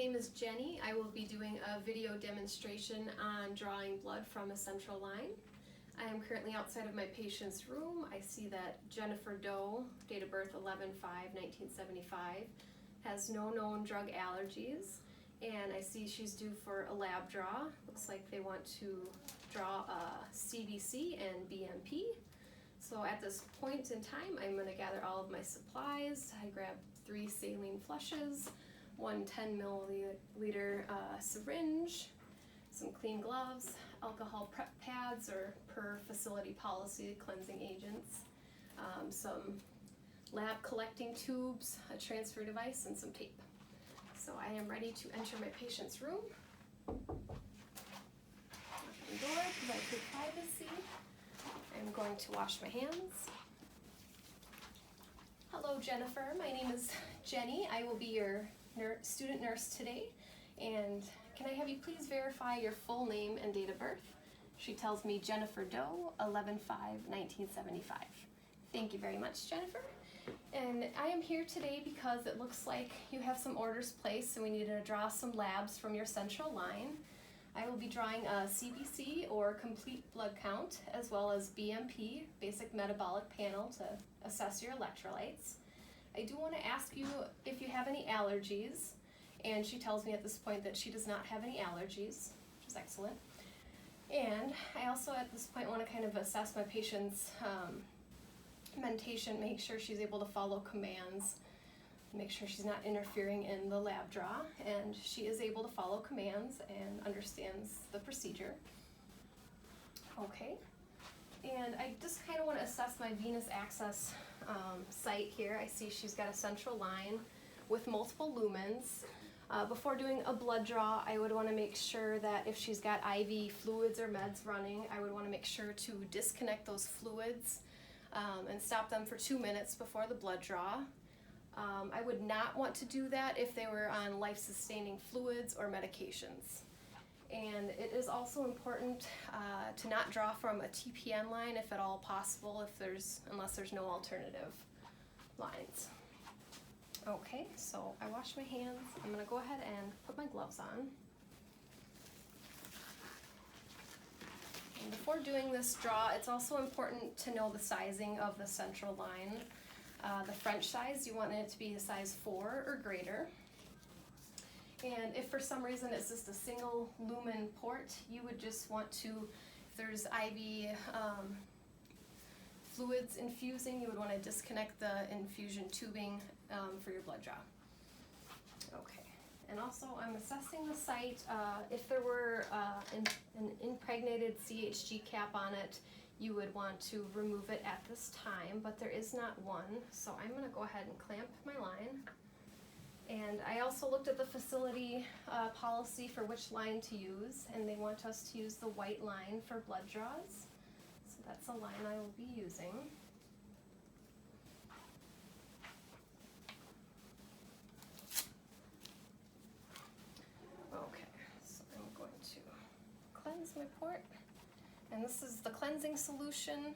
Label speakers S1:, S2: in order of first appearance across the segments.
S1: name is Jenny. I will be doing a video demonstration on drawing blood from a central line. I am currently outside of my patient's room. I see that Jennifer Doe, date of birth 11/5/1975, has no known drug allergies, and I see she's due for a lab draw. Looks like they want to draw a CBC and BMP. So at this point in time, I'm going to gather all of my supplies. I grabbed 3 saline flushes, one 10 milliliter syringe, some clean gloves, alcohol prep pads or per facility policy cleansing agents, some lab collecting tubes, a transfer device, and some tape. So I am ready to enter my patient's room. Open the door, provide good privacy. I'm going to wash my hands. Hello Jennifer, my name is Jenny. I will be your student nurse today, and can I have you please verify your full name and date of birth? She tells me Jennifer Doe, 11/5/1975. Thank you very much, Jennifer. And I am here today because it looks like you have some orders placed, and we need to draw some labs from your central line. I will be drawing a CBC or complete blood count, as well as BMP, basic metabolic panel, to assess your electrolytes. I do want to ask you if you have any allergies, and she tells me at this point that she does not have any allergies, which is excellent. And I also at this point want to kind of assess my patient's mentation, make sure she's able to follow commands, make sure she's not interfering in the lab draw, and she is able to follow commands and understands the procedure. Okay, and I just kind of want to assess my venous access site here. I see she's got a central line with multiple lumens. Before doing a blood draw, I would want to make sure that if she's got IV fluids or meds running, I would want to make sure to disconnect those fluids and stop them for 2 minutes before the blood draw. I would not want to do that if they were on life-sustaining fluids or medications. And it is also important to not draw from a TPN line if at all possible, unless there's no alternative lines. Okay, so I washed my hands. I'm going to go ahead and put my gloves on. And before doing this draw, it's also important to know the sizing of the central line. The French size, you want it to be a size 4 or greater. And if for some reason it's just a single lumen port, you would just want to, if there's IV fluids infusing, you would want to disconnect the infusion tubing for your blood draw. Okay, and also I'm assessing the site. If there were an impregnated CHG cap on it, you would want to remove it at this time, but there is not one, so I'm going to go ahead and clamp my line. And I also looked at the facility policy for which line to use, and they want us to use the white line for blood draws. So that's a line I will be using. Okay, so I'm going to cleanse my port. And this is the cleansing solution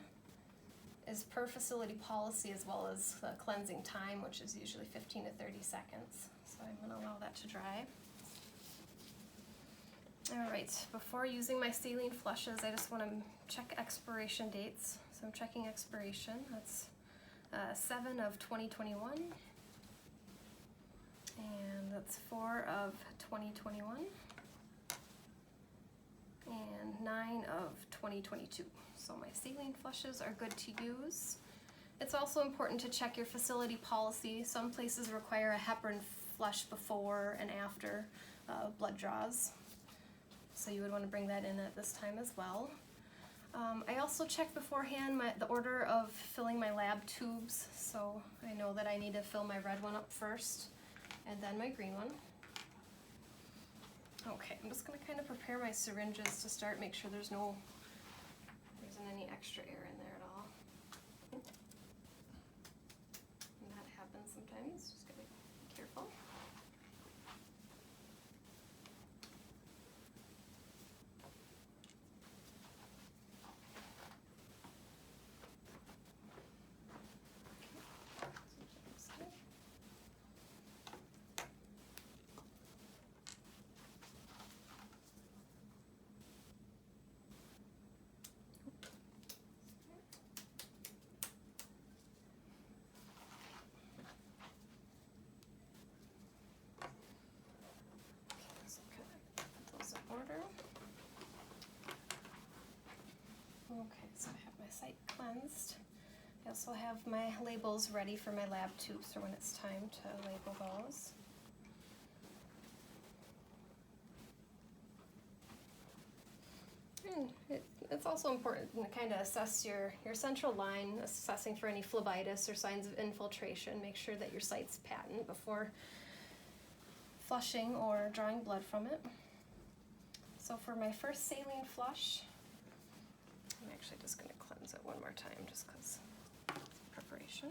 S1: is per facility policy, as well as the cleansing time, which is usually 15 to 30 seconds. So I'm going to allow that to dry. All right, before using my saline flushes, I just want to check expiration dates. So I'm checking expiration. That's 7/2021, and that's 4/2021. and 9/2022. So my saline flushes are good to use. It's also important to check your facility policy. Some places require a heparin flush before and after blood draws. So you would want to bring that in at this time as well. I also checked beforehand the order of filling my lab tubes. So I know that I need to fill my red one up first and then my green one. Okay, I'm just going to kind of prepare my syringes to start, make sure there isn't any extra air in there at all. And that happens sometimes, just got to be careful. cleansed. I also have my labels ready for my lab tubes for when it's time to label those. And it's also important to kind of assess your central line, assessing for any phlebitis or signs of infiltration. Make sure that your site's patent before flushing or drawing blood from it. So for my first saline flush, I'm actually just going to cleanse it one more time just because preparation.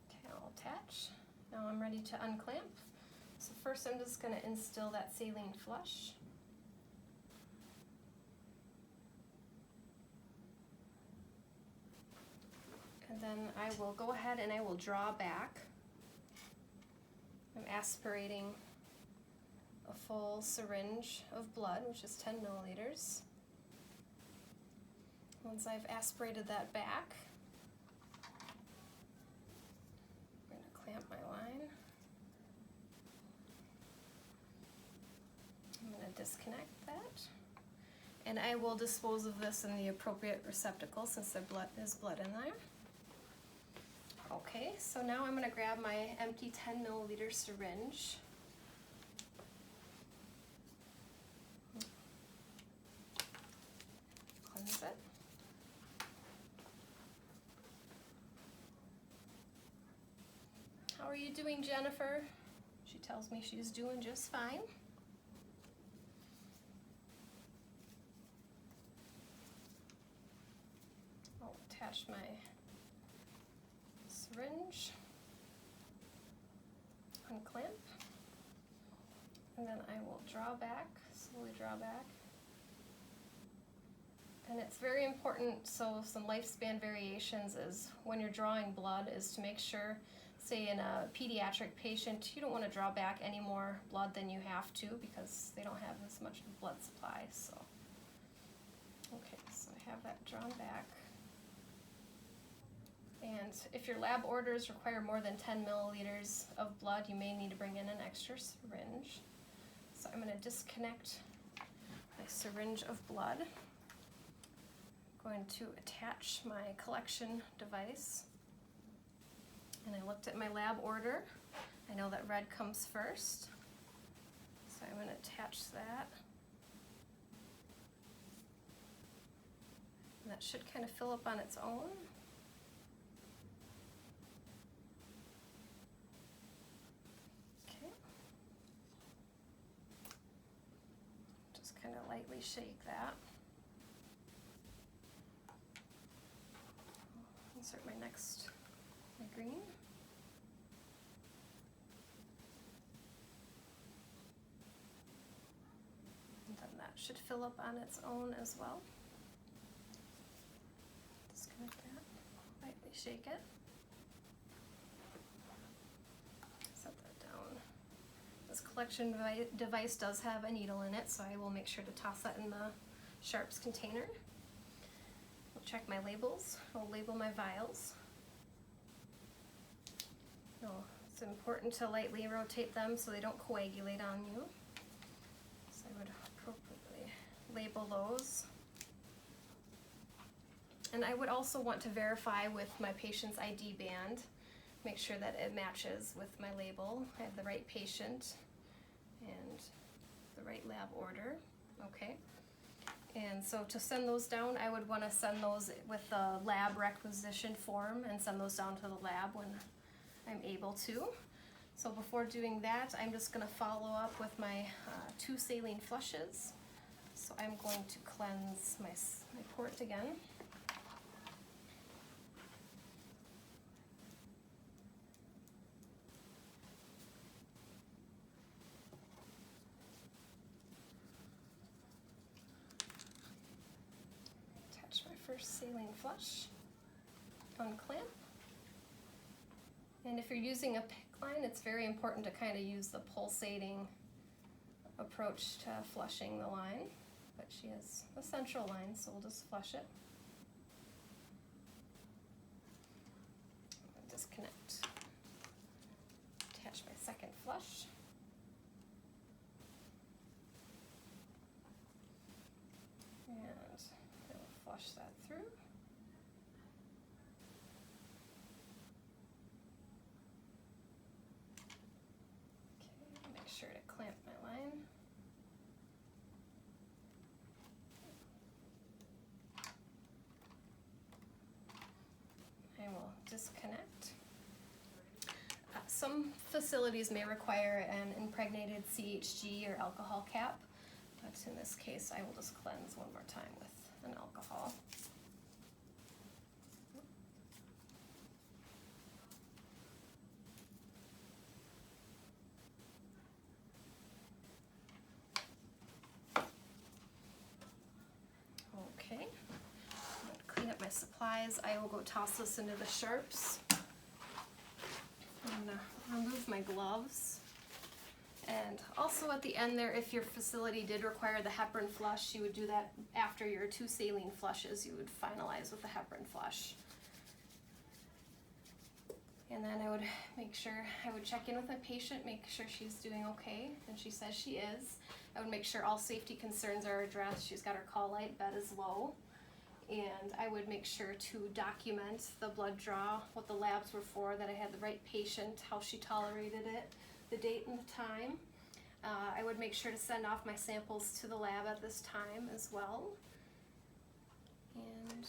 S1: Okay, I'll attach. Now I'm ready to unclamp. So first I'm just going to instill that saline flush. And then I will go ahead and I will draw back. I'm aspirating a full syringe of blood, which is 10 milliliters. Once I've aspirated that back, I'm going to clamp my line. I'm going to disconnect that. And I will dispose of this in the appropriate receptacle since there's blood in there. Okay, so now I'm going to grab my empty 10 milliliter syringe. Cleanse it. How are you doing, Jennifer? She tells me she's doing just fine. I'll attach my syringe, unclamp, and then I will draw back, slowly draw back. And it's very important, so some lifespan variations is when you're drawing blood is to make sure, say in a pediatric patient, you don't want to draw back any more blood than you have to because they don't have as much blood supply. So, okay, so I have that drawn back. And if your lab orders require more than 10 milliliters of blood, you may need to bring in an extra syringe. So I'm going to disconnect my syringe of blood. I'm going to attach my collection device. And I looked at my lab order. I know that red comes first. So I'm going to attach that. And that should kind of fill up on its own. Kind of lightly shake that. Insert my green. And then that should fill up on its own as well. Disconnect that, lightly shake it. This collection device does have a needle in it, so I will make sure to toss that in the sharps container. I'll check my labels. I'll label my vials. It's important to lightly rotate them so they don't coagulate on you. So I would appropriately label those. And I would also want to verify with my patient's ID band. Make sure that it matches with my label. I have the right patient and the right lab order. Okay. And so to send those down, I would want to send those with the lab requisition form and send those down to the lab when I'm able to. So before doing that, I'm just going to follow up with my 2 saline flushes. So I'm going to cleanse my port again. First saline flush, unclamp. And if you're using a PICC line, it's very important to kind of use the pulsating approach to flushing the line. But she has a central line, so we'll just flush it. flush. And we'll flush that through. Okay, make sure to clamp my line. I will disconnect. Some facilities may require an impregnated CHG or alcohol cap, but in this case I will just cleanse one more time with an alcohol. Okay, I'm going to clean up my supplies. I will go toss this into the sharps. I'm going to remove my gloves. And also at the end there, if your facility did require the heparin flush, you would do that after your 2 saline flushes. You would finalize with the heparin flush. And then I would make sure, I would check in with my patient, make sure she's doing okay, and she says she is. I would make sure all safety concerns are addressed. She's got her call light, bed is low. And I would make sure to document the blood draw, what the labs were for, that I had the right patient, how she tolerated it, the date and the time. I would make sure to send off my samples to the lab at this time as well. And